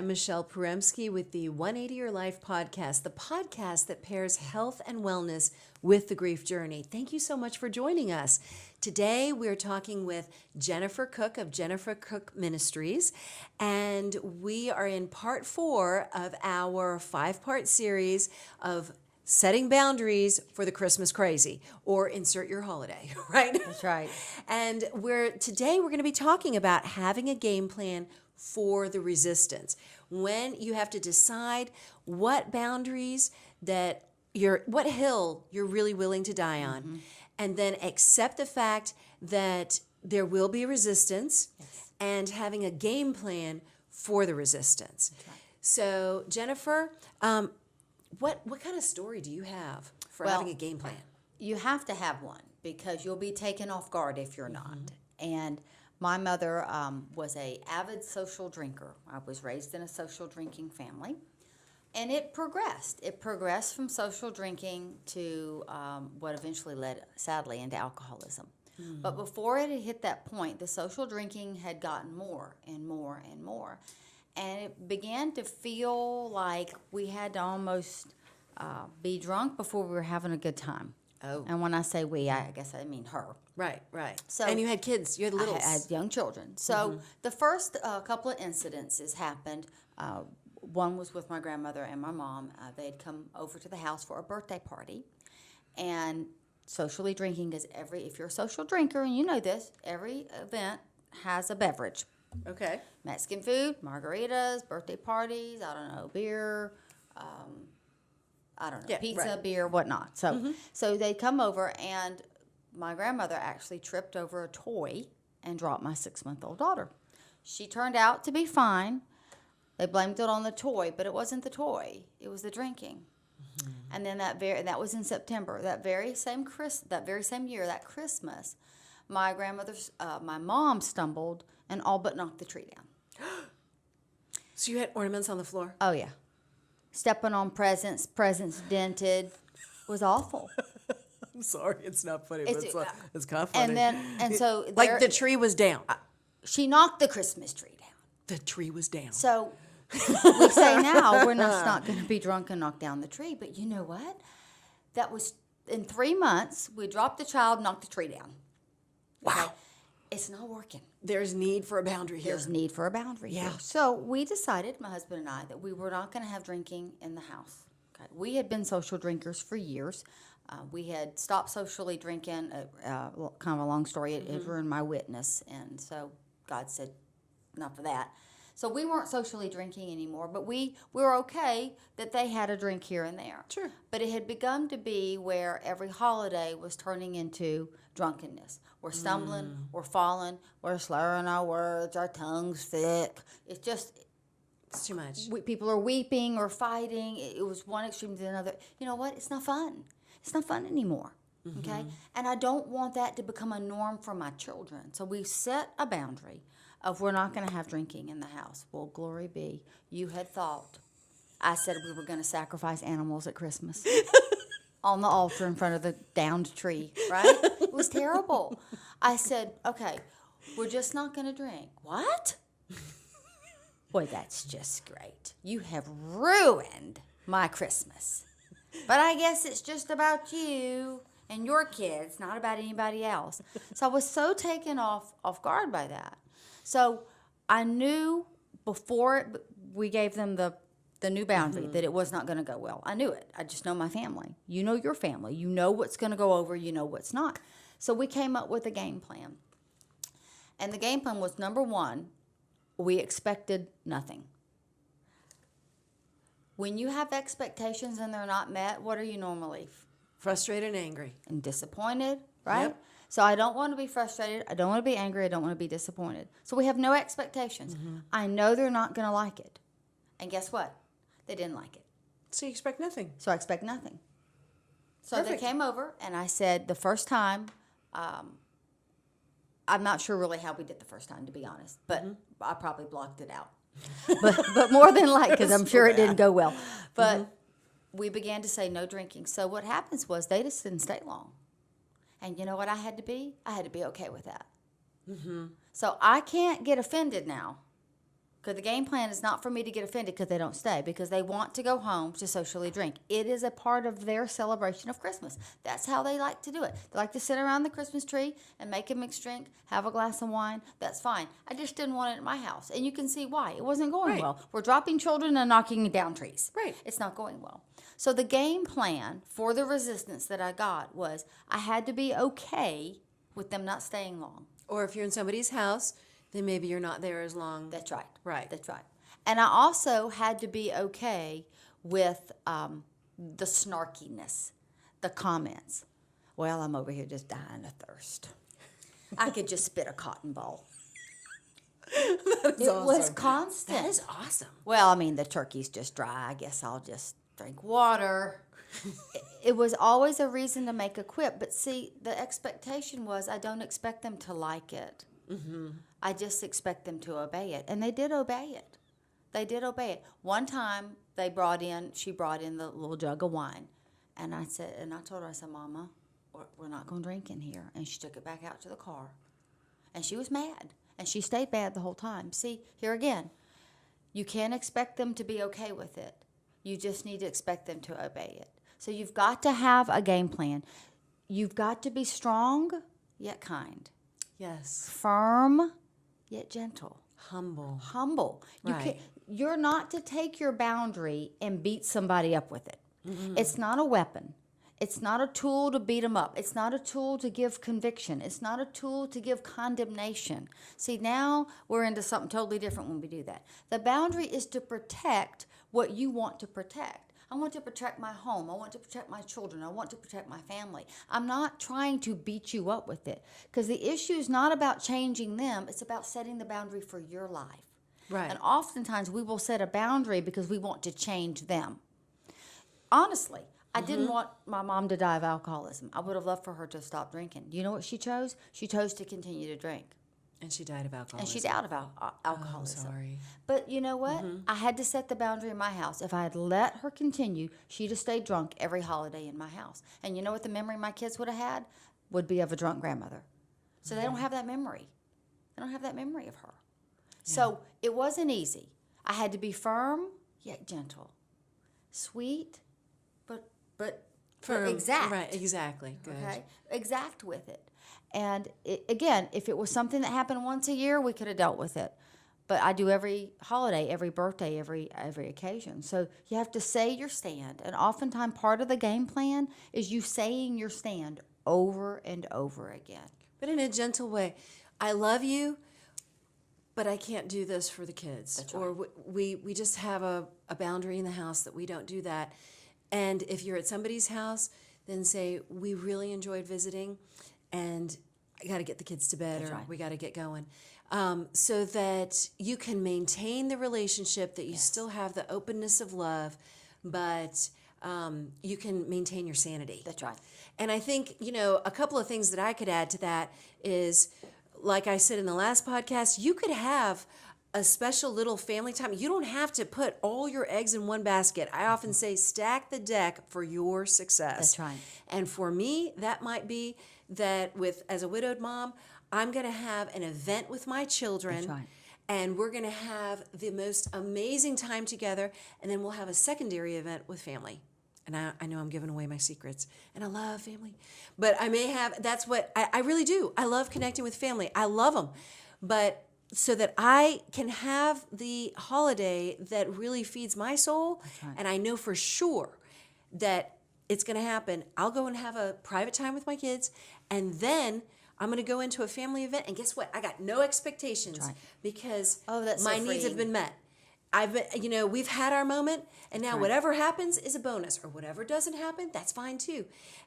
I'm Mishael Porembski with the 180 Your Life podcast, the podcast that pairs health and wellness with the grief journey. Thank you so much for joining us. Today, we're talking with Jennifer Cook of Jennifer Cook Ministries, and we are in part 4 of our 5-part series of setting boundaries for the Christmas crazy, or insert your holiday, right? That's right. And today we're going to be talking about having a game plan for the resistance. When you have to decide what boundaries what hill you're really willing to die on, and then accept the fact that there will be resistance, and having a game plan for the resistance. Right. So, Jennifer, what kind of story do you have for having a game plan? You have to have one because you'll be taken off guard if you're not. And my mother was an avid social drinker. I was raised in a social drinking family. And it progressed. It progressed from social drinking to what eventually led, sadly, into alcoholism. But before it had hit that point, the social drinking had gotten more and more and more. And it began to feel like we had to almost be drunk before we were having a good time. Oh. And when I say we, I guess I mean her. Right, right. So, and you had kids. You had littles. I had young children. So the first couple of incidences happened. One was with my grandmother and my mom. They had come over to the house for a birthday party. And socially drinking is if you're a social drinker, and you know this, every event has a beverage. Okay. Mexican food, margaritas, birthday parties, I don't know, beer, pizza, right. beer, whatnot. So they come over, and my grandmother actually tripped over a toy and dropped my 6-month-old daughter. She turned out to be fine. They blamed it on the toy, but it wasn't the toy. It was the drinking. And then that was in September. That very same year, that Christmas, my mom stumbled and all but knocked the tree down. So you had ornaments on the floor? Oh, yeah. Stepping on presents dented. It was awful. I'm sorry, it's not funny, but it's kind of funny. And so like the tree was down. She knocked the Christmas tree down. The tree was down. So we say now we're not going to be drunk and knock down the tree, but you know what? That was in 3 months. We dropped the child, knocked the tree down. Wow. Okay? It's not working. There's need for a boundary here. There's need for a boundary here. So we decided, my husband and I, that we were not going to have drinking in the house. Okay? We had been social drinkers for years. We had stopped socially drinking. Kind of a long story. It ruined my witness, and so God said, "Not for that." So we weren't socially drinking anymore, but we were okay that they had a drink here and there. Sure. But it had begun to be where every holiday was turning into drunkenness. We're stumbling, we're falling, we're slurring our words, our tongue's thick. It's too much. People are weeping or fighting. It was one extreme to another. You know what? It's not fun. It's not fun anymore. Okay? And I don't want that to become a norm for my children. So we set a boundary of we're not going to have drinking in the house. Well, glory be. You had thought I said we were going to sacrifice animals at Christmas on the altar in front of the downed tree, right? It was terrible. I said, okay, we're just not going to drink. What? Boy, that's just great. You have ruined my Christmas. But I guess it's just about you and your kids, not about anybody else. So I was so taken off guard by that. So I knew before we gave them the new boundary that it was not going to go well. I knew it. I just know my family. You know your family. You know what's going to go over. You know what's not. So we came up with a game plan. And the game plan was, number one, we expected nothing. When you have expectations and they're not met, what are you normally? Frustrated and angry. And disappointed, right? Yep. So I don't want to be frustrated. I don't want to be angry. I don't want to be disappointed. So we have no expectations. I know they're not going to like it. And guess what? They didn't like it. So you expect nothing. So I expect nothing. So Perfect. they came over, and I said the first time, I'm not sure really how we did the first time, to be honest, but I probably blocked it out. but more than likely, because I'm sure it didn't go well. But we began to say no drinking. So what happens was they just didn't stay long. And you know what I had to be? I had to be okay with that. So I can't get offended now Because the game plan is not for me to get offended because they don't stay, because they want to go home to socially drink. It is a part of their celebration of Christmas. That's how they like to do it. They like to sit around the Christmas tree and make a mixed drink, have a glass of wine. That's fine. I just didn't want it at my house. And you can see why. It wasn't going Right. well. We're dropping children and knocking down trees. Right. It's not going well. So the game plan for the resistance that I got was I had to be okay with them not staying long. Or if you're in somebody's house, then maybe you're not there as long. That's right. Right. That's right. And I also had to be okay with the snarkiness, the comments. Well, I'm over here just dying of thirst. I could just spit a cotton ball. That is It awesome. was constant. That is awesome. Well, I mean, the turkey's just dry. I guess I'll just drink water. It was always a reason to make a quip. But see, the expectation was I don't expect them to like it. Mm-hmm. I just expect them to obey it. And they did obey it. They did obey it. One time she brought in the little jug of wine. And I told her, I said, Mama, we're not going to drink in here. And she took it back out to the car. And she was mad. And she stayed mad the whole time. See, here again, you can't expect them to be okay with it. You just need to expect them to obey it. So you've got to have a game plan. You've got to be strong, yet kind. Yes. Firm, yet gentle. Humble. Right. You're not to take your boundary and beat somebody up with it. Mm-hmm. It's not a weapon. It's not a tool to beat them up. It's not a tool to give conviction. It's not a tool to give condemnation. See, now we're into something totally different when we do that. The boundary is to protect what you want to protect. I want to protect my home. I want to protect my children. I want to protect my family. I'm not trying to beat you up with it, because the issue is not about changing them. It's about setting the boundary for your life. Right. And oftentimes we will set a boundary because we want to change them. Honestly, I didn't want my mom to die of alcoholism. I would have loved for her to stop drinking. You know what she chose? She chose to continue to drink. And she died of alcoholism. And she died of alcoholism. Oh, sorry. But you know what? I had to set the boundary in my house. If I had let her continue, she'd have stayed drunk every holiday in my house. And you know what the memory my kids would have had? Would be of a drunk grandmother. So they don't have that memory. They don't have that memory of her. Yeah. So it wasn't easy. I had to be firm, yet gentle. Sweet, but Firm. exact. Right, exactly. Good. Okay? Exact with it. And again, if it was something that happened once a year, we could have dealt with it. But I do every holiday, every birthday, every occasion. So you have to say your stand. And oftentimes part of the game plan is you saying your stand over and over again. But in a gentle way. I love you, but I can't do this for the kids. That's right. Or we just have a boundary in the house that we don't do that. And if you're at somebody's house, then say, we really enjoyed visiting, and I got to get the kids to bed, That's or right. we got to get going. So that you can maintain the relationship, that you still have the openness of love, but you can maintain your sanity. That's right. And I think, a couple of things that I could add to that is, like I said in the last podcast, you could have a special little family time. You don't have to put all your eggs in one basket. I often say stack the deck for your success. That's right. And for me, that might be that as a widowed mom, I'm going to have an event with my children. That's right. And we're going to have the most amazing time together. And then we'll have a secondary event with family. And I know I'm giving away my secrets. And I love family. But that's what I really do. I love connecting with family. I love them. But so that I can have the holiday that really feeds my soul, right. and I know for sure that it's going to happen, I'll go and have a private time with my kids, and then I'm going to go into a family event, and guess what? I got no expectations right. because that's my so needs have been met. We've had our moment, and now right. whatever happens is a bonus, or whatever doesn't happen, that's fine too.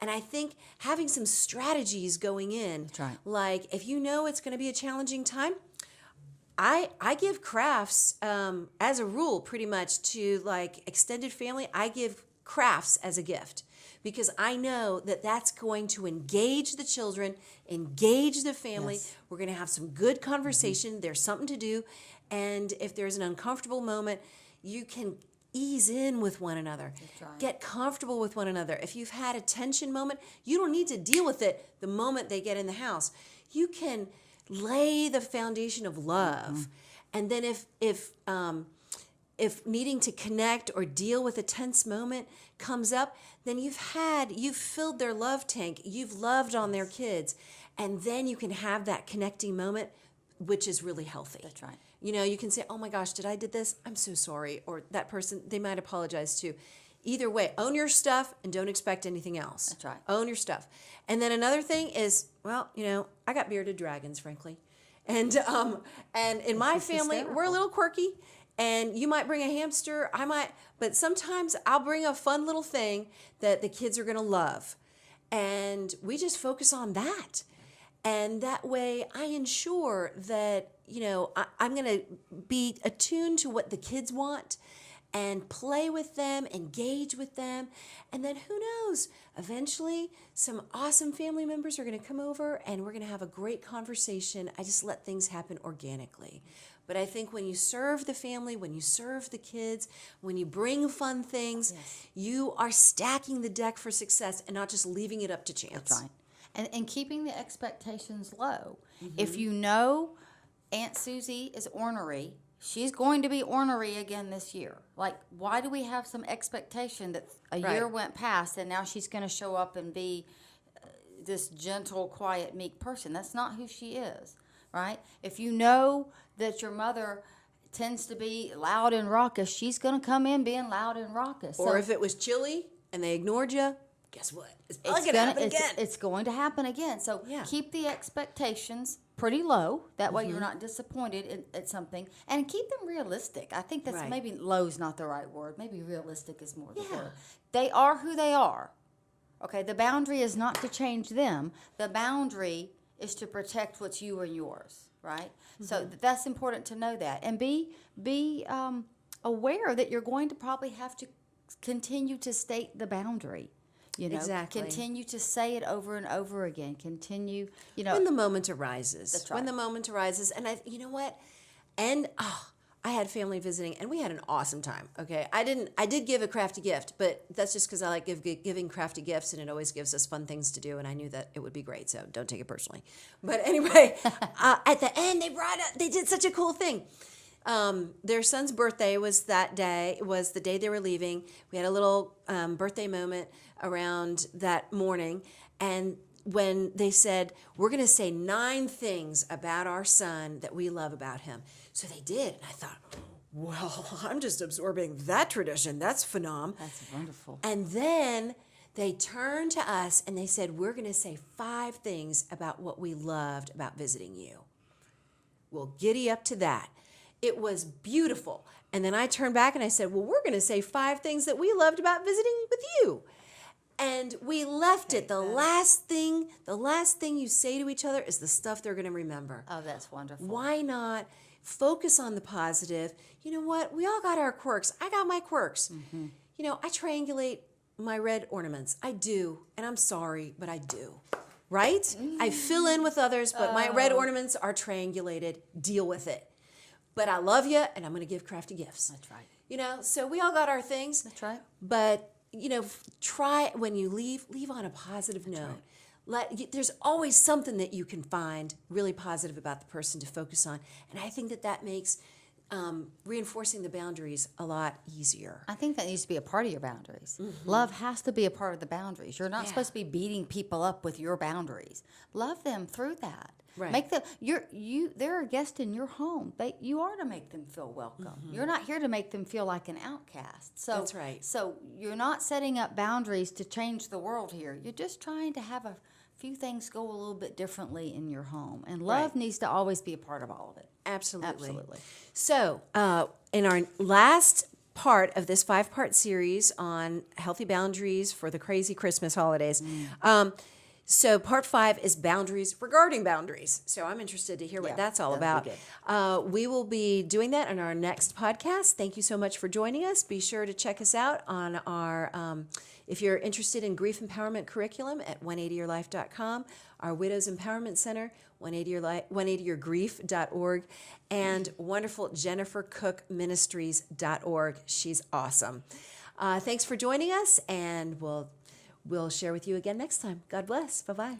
And I think having some strategies going in, right. like if you know it's going to be a challenging time, I give crafts as a rule pretty much to like extended family. I give crafts as a gift because I know that that's going to engage the children, engage the family. Yes. We're going to have some good conversation. Mm-hmm. There's something to do. And if there's an uncomfortable moment, you can ease in with one another. That's right. Get comfortable with one another. If you've had a tension moment, you don't need to deal with it the moment they get in the house. You can lay the foundation of love, And then if needing to connect or deal with a tense moment comes up, then you've filled their love tank. You've loved on their kids. And then you can have that connecting moment, which is really healthy. That's right. You can say, oh my gosh, did I did this? I'm so sorry. Or that person, they might apologize too. Either way, own your stuff and don't expect anything else. That's right. Own your stuff. And then another thing is, well, I got bearded dragons, frankly. And in my family, hysterical. we're a little quirky. And you might bring a hamster, but sometimes I'll bring a fun little thing that the kids are going to love. And we just focus on that. And that way I ensure that, I'm going to be attuned to what the kids want and play with them, engage with them. And then who knows, eventually some awesome family members are going to come over and we're going to have a great conversation. I just let things happen organically. But I think when you serve the family, when you serve the kids, when you bring fun things, you are stacking the deck for success and not just leaving it up to chance. That's right. And keeping the expectations low. If you know Aunt Susie is ornery, she's going to be ornery again this year. Like, why do we have some expectation that a year went past and now she's going to show up and be this gentle, quiet, meek person? That's not who she is, right? If you know that your mother tends to be loud and raucous, she's going to come in being loud and raucous. Or if it was chilly and they ignored you, guess what? It's going to happen again. It's going to happen again. So keep the expectations pretty low. That way you're not disappointed at something. And keep them realistic. I think that's maybe low's not the right word. Maybe realistic is more the word. They are who they are. Okay, the boundary is not to change them. The boundary is to protect what's you and yours. Right? So that's important to know that. And be aware that you're going to probably have to continue to state the boundary. Exactly. Continue to say it over and over again. Continue, when the moment arises. That's right. When the moment arises. And you know what? And I had family visiting, and we had an awesome time. Okay, I did give a crafty gift, but that's just because I like giving crafty gifts, and it always gives us fun things to do. And I knew that it would be great, so don't take it personally. But anyway, at the end, they did such a cool thing. Their son's birthday was that day. It was the day they were leaving. We had a little birthday moment around that morning, and when they said, we're going to say 9 things about our son that we love about him. So they did. And I thought, well, I'm just absorbing that tradition. That's phenomenal. That's wonderful. And then they turned to us and they said, we're going to say 5 things about what we loved about visiting you. Well, giddy up to that. It was beautiful. And then I turned back and I said, well, we're going to say 5 things that we loved about visiting with you. And we left it. The last thing you say to each other is the stuff they're going to remember. Oh, that's wonderful. Why not focus on the positive? You know what? We all got our quirks. I got my quirks. I triangulate my red ornaments. I do. And I'm sorry, but I do. Right? I fill in with others, but my red ornaments are triangulated. Deal with it. But I love you, and I'm going to give crafty gifts. That's right. So we all got our things. That's right. But try when you leave on a positive note. Right. There's always something that you can find really positive about the person to focus on, and I think that makes reinforcing the boundaries a lot easier. I think that needs to be a part of your boundaries. Love has to be a part of the boundaries. You're not supposed to be beating people up with your boundaries. Love them through that. Right. Make them they're a guest in your home. You are to make them feel welcome. You're not here to make them feel like an outcast. So that's right. So you're not setting up boundaries to change the world here. You're just trying to have a few things go a little bit differently in your home. And love needs to always be a part of all of it. Absolutely. So in our last part of this 5-part series on healthy boundaries for the crazy Christmas holidays, so part 5 is boundaries regarding boundaries. So I'm interested to hear what that's all about. We will be doing that on our next podcast. Thank you so much for joining us. Be sure to check us out on our, if you're interested in grief empowerment curriculum at 180yourlife.com, our Widows Empowerment Center, 180yourgrief.org, and wonderful JenniferCookMinistries.org. She's awesome. Thanks for joining us, and we'll share with you again next time. God bless. Bye-bye.